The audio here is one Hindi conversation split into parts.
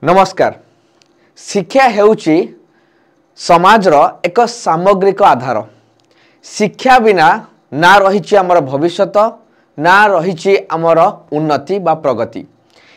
नमस्कार। शिक्षा हेउची समाजर एक सामग्रिक आधार। शिक्षा बिना ना रही आमर भविष्यत ना रही आमर उन्नति बा प्रगति।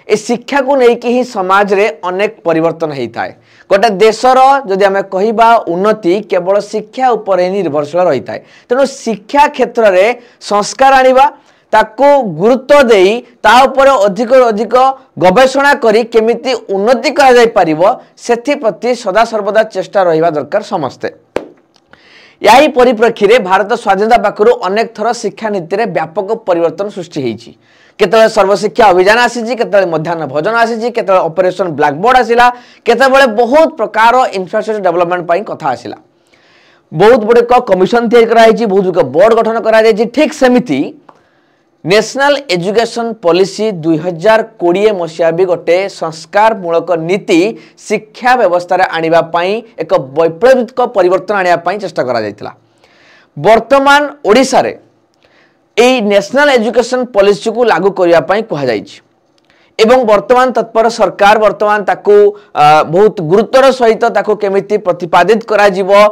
ए शिक्षा को लेकिन ही समाज रे अनेक परिवर्तन होता है। गोटे देशर जदि आम कहिबा उन्नति केवल शिक्षा उपर निर्भरशील रही है। तेणु शिक्षा क्षेत्र में संस्कार आनिबा ताको गुरुत्व देई ता ऊपर अधिक अधिक गवेषणा करी केमिति उन्नति करा जाय परिबो सेथि प्रति सदा सर्वदा चेष्टा रहिबा दरकार समस्ते। यही परिप्रेक्षी रे भारत स्वाधीनता पाखरु अनेक थर शिक्षा नीति रे व्यापक परिवर्तन सृष्टि होईछि। केतले सर्वशिक्षा अभियान आसीछि, केतले मध्याह्न भोजन आसीछि, केतले ऑपरेशन ब्लैक बोर्ड आसिला, केतबेले बहुत प्रकार इंफ्रास्ट्रक्चर डेवलपमेंट पई कथा आसिला। बहुत बड़े कमिशन तैयार करा होईछि, बहुत बोर्ड गठन करा जायछि। ठीक सेमिति नेशनल एजुकेशन पॉलिसी 2020 मसीहा भी गोटे संस्कार मूलक नीति शिक्षा व्यवस्था रे आनिबा पई एक वैप्लविक परिवर्तन आनिबा पई चेष्टा करा जायतिला। वर्तमान ओडिसा रे एई नेशनल एजुकेशन पॉलिसी को लागू करिया पई कहा जायछि एवं वर्तमान तत्पर सरकार वर्तमान ताकू बहुत गुरुत्वर सहित ताकू केमिति प्रतिपादित करा जिवो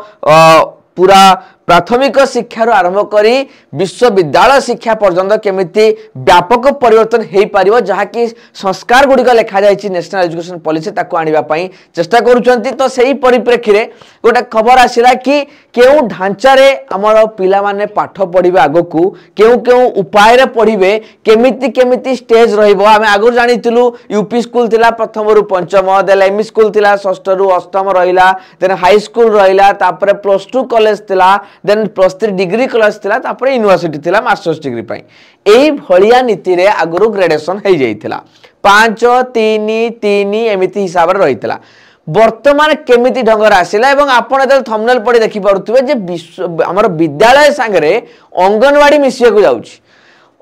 पूरा प्राथमिक शिक्षा आरंभ करी विश्वविद्यालय शिक्षा पर्यंत केमिति व्यापक परिवर्तन हो पारिबो जहाँकि संस्कार गुड़िक लिखा जायछि नेशनल एजुकेशन पॉलिसी ताकू आनिबा पई चेष्टा करूछंती। तो सही परिप्रेक्षी रे गोटे खबर आसिला कि केउ ढांचा रे हमर पिला माने पाठ पढिबे आगकू केउ केउ उपाय रे पढिबे केमिति केमिति स्टेज रहिबो। आमे आगु जानितिलु यूपी स्कूल थिला प्रथम रु पंचम, देन एमई स्कूल थिला षष्ठ रु अष्टम रहिला, देन हाई स्कूल रहिला, तापरे प्लस 2 कॉलेज थिला, देन प्लस 3 डिग्री कॉलेज थिला, तापरे यूनिवर्सिटी थिला मास्टर्स डिग्री पई। एई भलिया नीति रे आगु ग्रेडेशन हे जाइथिला 5 3 3 एमिति हिसाब रे रहितला। वर्तमान केमिति ढंगर आसिला एवं आपण जब थंबनेल पढ़ी देखि पारुथिबे जे हमर विद्यालय संगे अंगनवाड़ी मिसिया को जाउछि।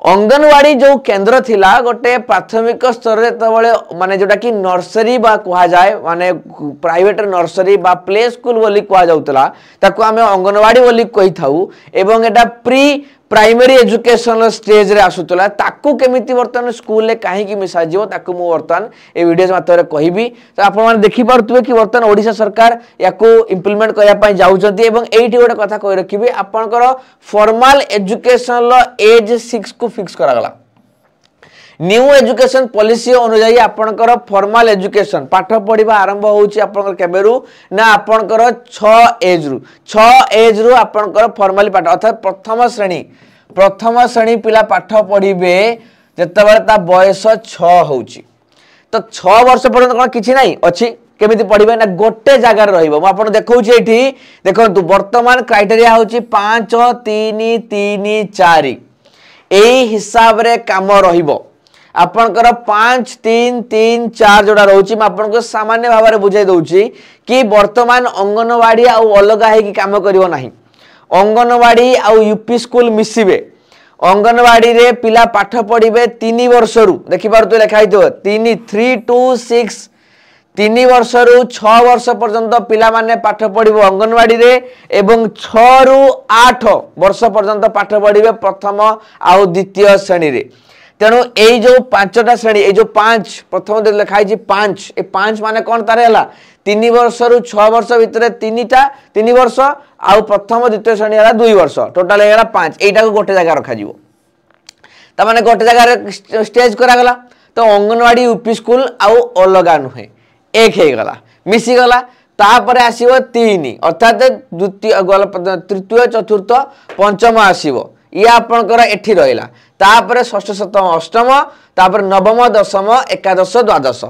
अंगनवाड़ी जो केंद्र थिला गोटे प्राथमिक स्तर रे तबले माने जोटा कि नर्सरी बा कहा जाए माने प्राइवेट नर्सरी बा प्ले स्कूल बोली कहा जाउतला ताको हमें अंगनवाड़ी बोली कहि थाउ एवं एटा प्री प्राइमरी एजुकेशन स्टेज रे आसुतला ताकू केमिति वर्तमान स्कूल ले काहे की मिसा जिवो ताकू मु वर्तमान ए वीडियो माध्यम कहबी। तो आपण माने देखि पारुतबे कि वर्तमान ओडिशा सरकार याकू इंप्लीमेंट करिया पई जाउचंती एवं एठी गोटे कथा कहि रखिबे आपनकर फॉर्मल एजुकेशन लो एज 6 को फिक्स करा गला। न्यू एजुकेशन पॉलिसी अनुसार आपनकर फॉर्मल एजुकेशन पाठ पढ़िबा आरंभ होउची आपनकर केबेरु ना आपनकर 6 एज रु आपनकर फॉर्मली पाठ अर्थात प्रथम श्रेणी पिला पाठ पढ़िबे जेतबेले ता बयस 6 होउची। तो 6 वर्ष पर्यंत कोन किछि नाही अछि केमिति पढ़िबे ना गोटे जगह रे रहइबो। म आपन देखौची एठी देखंतु वर्तमान क्राइटेरिया होउची 5 3 3 4 एई हिसाब रे काम रहिबो। आपनकर 5 3 3 4 जोड़ा रहउची म आपनको सामान्य भाव में बुझाई दउची कि वर्तमान अंगनवाड़ी आ अलग है कि काम करिवो नाही। अंगनवाड़ी आ यूपी स्कूल मिसिबे। अंगनवाड़ी रे पिला पाठ पढ़िबे 3 वर्ष रु देखि पारतो लिखाई दो 3 3 2 6 3 वर्ष रु 6 वर्ष पर्यंत पिला माने पाठ पढ़िबो अंगनवाड़ी रे एवं 6 रु 8 वर्ष पर्यंत पाठ पढ़िबे प्रथम आ द्वितीय श्रेणी रे। तेणु ए जो 5टा श्रेणी ए जो 5 प्रथम लिखाई 5 ए 5 माने कोन तारे हला 3 वर्ष रु 6 वर्ष भितर 3 वर्ष आ प्रथम द्वितीय श्रेणी हला 2 वर्ष टोटल हेला 5 एटा को गोटे जगह रखा जिवो त माने गोटे जगह रे स्टेज करा गला। तो अंगनवाड़ी यूपी स्कूल आ अलगा नुहे एक हे गला मिसी गला तापर आसीबो 3 अर्थात द्वितीय तृतीय चतुर्थ पंचम आसीबो ये आपनकर एठी रहिला तापर षष्ठ सप्तम अष्टम तापर नवम दशम एकादश द्वादश।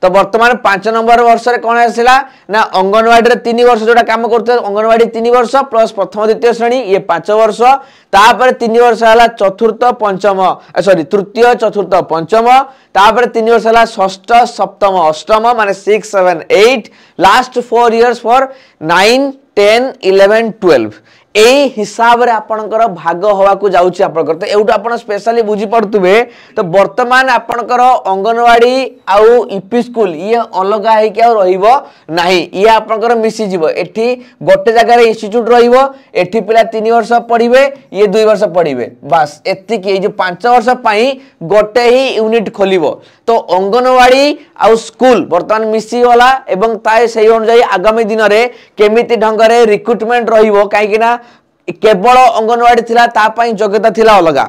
तो वर्तमान 5 नंबर वर्ष रे कोन आसिला ना अंगनवाड़ी रे 3 वर्ष जोटा काम करते अंगनवाड़ी 3 वर्ष प्लस प्रथम द्वितीय श्रेणी ये 5 वर्ष तापर 3 वर्ष हला चतुर्थ पंचम सॉरी तृतीय चतुर्थ पंचम तापर 3 वर्ष हला षष्ठ सप्तम अष्टम माने 6 7 8 लास्ट 4 इयर्स फॉर 9 10 11 12 एई हिसाब रे आपणकर भाग होवा को जाउची आपणकर तो एउट आपण स्पेशली बुझी पड़तुबे तो वर्तमान आपणकर अंगनवाड़ी आउ यूपी स्कूल ये अलगा है कि रहिबो नाही ये आपणकर मिसी जीवो एठी गोटे जगह रे इंस्टीट्यूट रहिबो एठी पिला 3 वर्ष पढिबे ये 2 वर्ष पढिबे बस एति कि जो 5 वर्ष पई गोटे ही यूनिट खोलिबो तो अंगनवाड़ी आउ स्कूल वर्तमान मिसी वाला एवं ताए सही अनुसार आगामी दिन रे केमिति ढंग रे रिक्रुटमेंट रहिबो काहे कि ना केवल अंगनवाड़ी थिला ता पई योग्यता थिला अलगा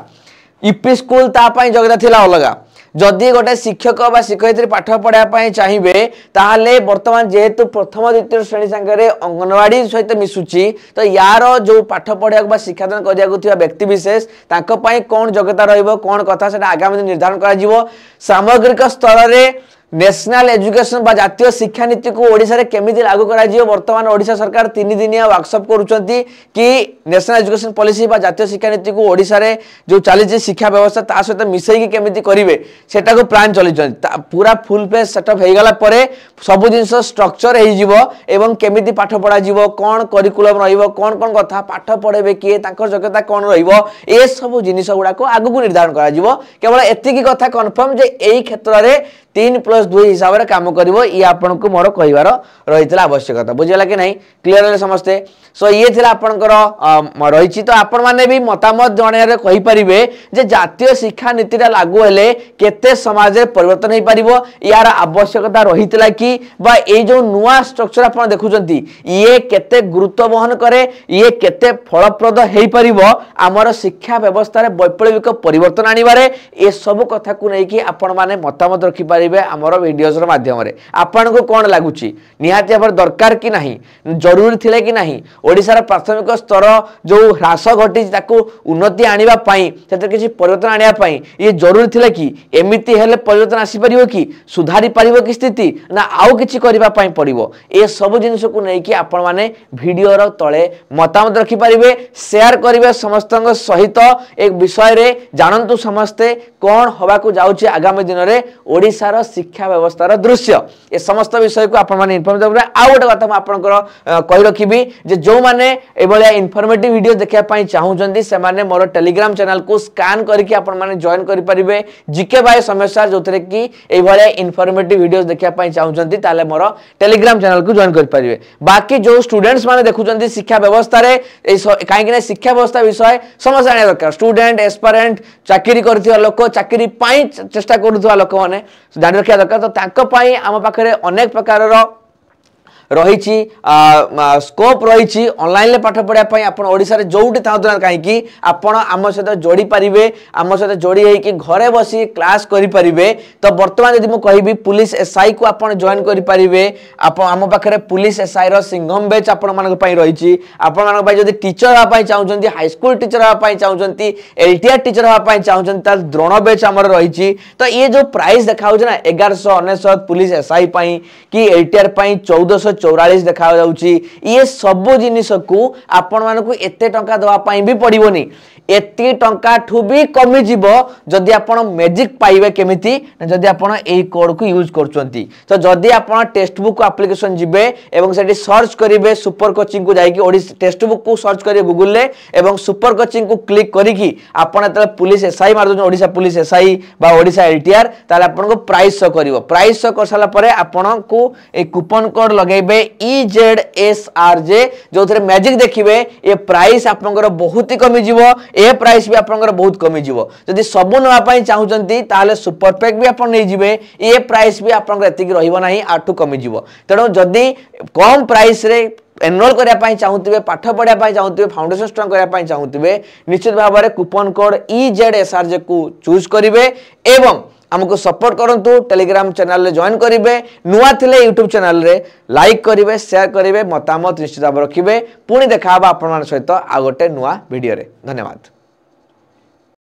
यूपी स्कूल ता पई योग्यता थिला अलगा जदि गोटे शिक्षक बा शिक्षयित्री पाठ पढ़ा पई चाहिए ताहले वर्तमान जेहेतु प्रथम द्वितीय श्रेणी संगे अंगनवाड़ी सहित मिसुची तो यार जो पाठ पढ़ा बा शिक्षादान करिया व्यक्ति विशेष तांको पई कोन योग्यता रहइबो कोन कथा सेटा आगामी दिन निर्धारण करा जिवो सामग्रिक स्तर रे नेशनल एजुकेशन बा जातीय शिक्षा नीति को ओडिसा रे केमिति लागू करा जियो वर्तमान ओडिसा सरकार 3 दिनिया वर्कशॉप करूचंती कि नेशनल एजुकेशन पॉलिसी बा जातीय शिक्षा नीति को ओडिसा रे जो चली शिक्षा व्यवस्था ता सहित मिसई कि केमिति करिवे सेटा को प्लान चली पूरा फुल पेज सेटअप हे गला परे सब जिंस स्ट्रक्चर हे जिवो एवं केमिति पाठ पढ़ा जिवो कोन करिकुलम रहिबो कोन कोन कथा पाठ पढेबे कि तांकर योग्यता कोन रहिबो ए सब जिनिस गुडा को आगु को निर्धारण करा जिवो केवल एति की कथा कंफर्म जे एई क्षेत्र रे 3+2 हिसाब से काम करिवो ये आपन को मोर कहिवार रहितला आवश्यकता बुझिला कि नहीं क्लियर है समस्ते सो ये थिला आपनकर रहिछि तो आपन माने भी मतामत जणे रे कहि परिबे जे जातीय शिक्षा नीतिरा लागू हेले केते समाज रे परिवर्तन हे परिबो यार आवश्यकता रहितला कि बा ए जो नुवा स्ट्रक्चर आपन देखुचंती ये केते गुरुत्व वहन करे ये केते फलप्रद हे परिबो हमर शिक्षा व्यवस्था रे वैप्लविक परिवर्तन आनिबारे ए सब कथा को नै कि आपन माने मतामत रखि आमर वीडियोस माध्यम रे आपन को कौन लगुची निहाती भाव दरकार कि नहीं जरूरी थिले कि नहीं ओडिसा प्राथमिक स्तर जो ह्रास घटी उन्नति आनिबा पई सेते किछि परिवर्तन आनिबा पई ये जरूरी थिले कि एमिति हेले परिवर्तन आसी परिबो कि सुधारी परिबो कि स्थिति ना आउ किछि करिबा पई पड़िबो ए सब जिनिस को नै कि आपन माने वीडियो रो तळे मतामत रखि परिबे शेयर करिवे समस्तक सहित एक विषय रे जानंतु समस्ते कोन होबा को जाउची आगामी दिन रे ओडिसा शिक्षा व्यवस्था दृश्य ए समस्त विषय को आपण माने इन्फॉर्म देबे आ गोटे कथा म आपनकर कहि रखिबी जे जो माने ए बलिया इन्फॉर्मेटिव वीडियो देखिया पई चाहउचंती से माने मोर टेलीग्राम चैनल को स्कैन करके आपण माने जॉइन करि परिबे जीके बाय समस्या जोथरे कि ए बलिया इन्फॉर्मेटिव वीडियोस देखिया पई चाहउचंती ताले मोर टेलीग्राम चैनल को जॉइन करि परिबे बाकी जो स्टूडेंट्स माने देखुचंती शिक्षा व्यवस्था रे काहे कि शिक्षा व्यवस्था विषय समझ आने दरकार स्टूडेंट एस्पिरेंट चाकरी करथिया लोक चाकरी पई चेष्टा करूथवा लोक माने जानि रखिया दरकार तो तांको पई आम पाखरे अनेक प्रकार रही स्कोप रही ऑनलाइन पाठ पढ़ा आप ओडिशा रे जोटी था कहीं आप आम सहित जोड़ी पारे आम सहित जोड़ी होगी घरे बसी क्लास करें तो बर्तमान जब मुझे पुलिस एसआई को आप जॉइन करेंगे आम पाखे पुलिस एसआई सिंघम बैच आपण रही आपण जब टीचर हाँपाई चाहते हाईस्कल टीचर हाँपाई चाहते एलटीआर टीचर हाँपाई चाहते द्रोण बैच आम रही तो ये जो प्राइस देखा ना 1199 पुलिस एसआई कि एलटीआर 1444 देखा जाउची ये सब जिनिस को आपण मानकु एते टंका दवा पई भी पड़िबोनी एती टंका ठु भी कमी जीवो जदि आपण मैजिक पाइबे केमिति जदि आपण एई कोड को यूज करचंती तो जदि आपण टेक्स्ट बुक एप्लीकेशन जिबे एवं सेठी सर्च करिवे सुपर कोचिंग को जाई कि ओडिसा टेक्स्ट बुक को सर्च करिवे गूगल ले एवं सुपर कोचिंग को क्लिक करी कि आपण त पुलिस एसआई मार दो ओडिसा पुलिस एसआई बा ओडिसा एलटीआर ताले आपण को प्राइस शो करिवो प्राइस शो कर साला परे आपण को ए कूपन कोड लगेबे EZSRJ जो थरे मैजिक देखिबे ये प्राइस आपनकर बहुत ही कमी जीवो ए प्राइस भी आपनकर बहुत कमी जीवो जदि सब नवा पई चाहउचंती ताले सुपर पैक भी आपन नै जिवे ए प्राइस भी आपनकर एति की रहिबो नाही आठु कमी जीवो तेनो जदि कम प्राइस रे एनरोल करिया पई चाहउतिबे पाठ पढ़िया पई चाहउतिबे फाउंडेशन स्ट्रांग करिया पई चाहउतिबे निश्चित भाव में कूपन कोड EZSRJ को चूज करिवे एवं हमको सपोर्ट करंतु टेलीग्राम चैनल रे जॉइन करिवे नुआ थिले यूट्यूब चैनल रे लाइक करिवे शेयर करिवे मतामत निश्चित भाव रखिवे पुणी देखा आपन मान सहित आ गोटे नुआ वीडियो रे धन्यवाद।